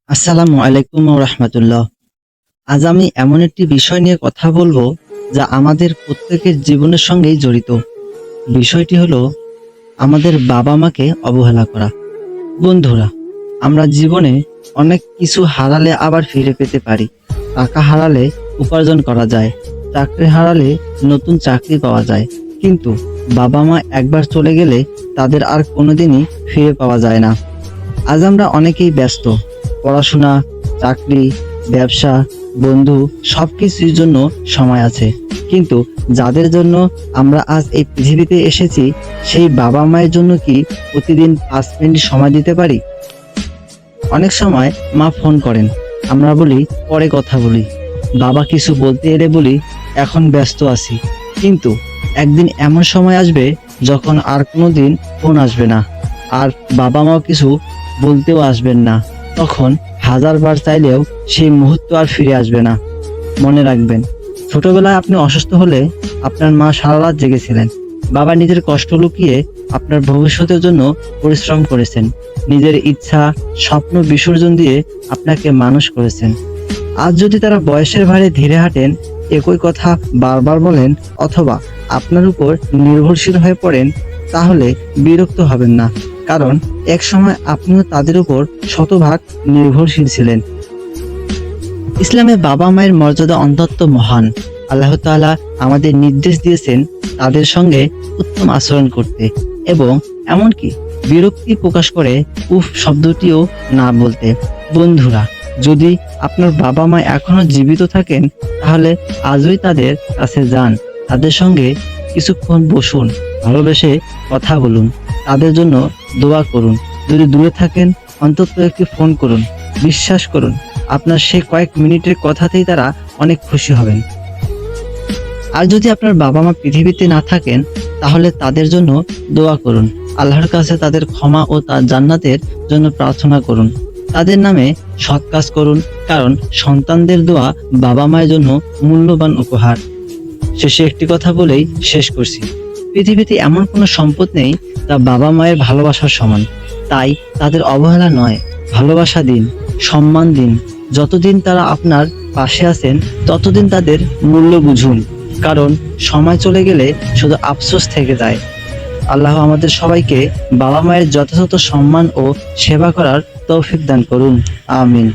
আসসালামু আলাইকুম ওয়া রাহমাতুল্লাহ। আজ আমি এমন একটি বিষয় নিয়ে কথা বলবো যা আমাদের প্রত্যেকের জীবনের সঙ্গেই জড়িত। বিষয়টি হলো আমাদের বাবা-মাকে অবহেলা করা। বন্ধুরা, আমরা জীবনে অনেক কিছু হারালে আবার ফিরে পেতে পারি। টাকা হারালে উপার্জন করা যায়, চাকরি হারালে নতুন চাকরি পাওয়া যায়। কিন্তু বাবা-মা একবার চলে গেলে তাদের আর কোনোদিনই ফিরে পাওয়া যায় না। আজ আমরা অনেকেই ব্যস্ত। পড়াশোনা, চাকরি, ব্যবসা, বন্ধু সবকিছুর জন্য সময় আছে। কিন্তু যাদের জন্য আমরা আজ এই পৃথিবীতে এসেছি, সেই বাবা-মায়ের জন্য কি প্রতিদিন ৫ মিনিট সময় দিতে পারি? অনেক সময় মা ফোন করেন, আমরা বলি পরে কথা বলি। বাবা কিছু বলতে এলে বলি এখন ব্যস্ত আছি। কিন্তু একদিন এমন সময় আসবে যখন আর কোনোদিন ফোন আসবে না, আর বাবা-মাও কিছু বলতেও আসবেন না। তখন হাজারবার চাইলেও সেই মুহূর্ত আর ফিরে আসবে না। মনে রাখবেন, ছোটবেলায় আপনি অসুস্থ হলে আপনার মা সারা রাত জেগেছিলেন। বাবা নিজের কষ্ট লুকিয়ে আপনার ভবিষ্যতের জন্য পরিশ্রম করেছেন। নিজের ইচ্ছা, স্বপ্ন বিসর্জন দিয়ে আপনাকে মানুষ করেছেন। আজ যদি তারা বয়সের ভারে ধীরে হাঁটেন, একই কথা বারবার বলেন, অথবা আপনার উপর নির্ভরশীল হয়ে পড়েন, তাহলে বিরক্ত হবেন না। কারণ এক সময় আপনিও তাদের উপর শতভাগ নির্ভরশীল ছিলেন। ইসলামে বাবা মায়ের মর্যাদা অত্যন্ত মহান। আল্লাহ তাআলা আমাদের নির্দেশ দিয়েছেন তাদের সঙ্গে উত্তম আচরণ করতে, এবং এমনকি বিরক্তি প্রকাশ করে উফ শব্দটিও না বলতে। বন্ধুরা, যদি আপনার বাবা মা এখনো জীবিত থাকেন, তাহলে আজই তাদের কাছে যান, তাদের সঙ্গে কিছুক্ষণ বসুন, ভালোবেসে কথা বলুন, তাদের জন্য দোয়া করুন। যদি দূরে থাকেন, অন্তত একটি ফোন করুন। বিশ্বাস করুন, আপনার সে কয়েক মিনিটের কথাতেই তারা অনেক খুশি হবেন। আর যদি আপনার বাবা মা পৃথিবীতে না থাকেন, তাহলে তাদের জন্য দোয়া করুন। আল্লাহর কাছে তাদের ক্ষমা ও তার জান্নাতের জন্য প্রার্থনা করুন। তাদের নামে সৎ কাজ করুন, কারণ সন্তানদের দোয়া বাবা মায়ের জন্য মূল্যবান উপহার। শেষে একটি কথা বলেই শেষ করছি। পৃথিবীতে এমন কোনো সম্পদ নেই তা বাবা মায়ের ভালোবাসার সমান। তাই তাদের অবহেলা নয়, ভালোবাসা দিন, সম্মান দিন। যতদিন তারা আপনার পাশে আছেন, ততদিন তাদের মূল্য বুঝুন। কারণ সময় চলে গেলে শুধু আফসোস থেকে যায়। আল্লাহ আমাদের সবাইকে বাবা মায়ের যথাযথ সম্মান ও সেবা করার তৌফিক দান করুন। আমিন।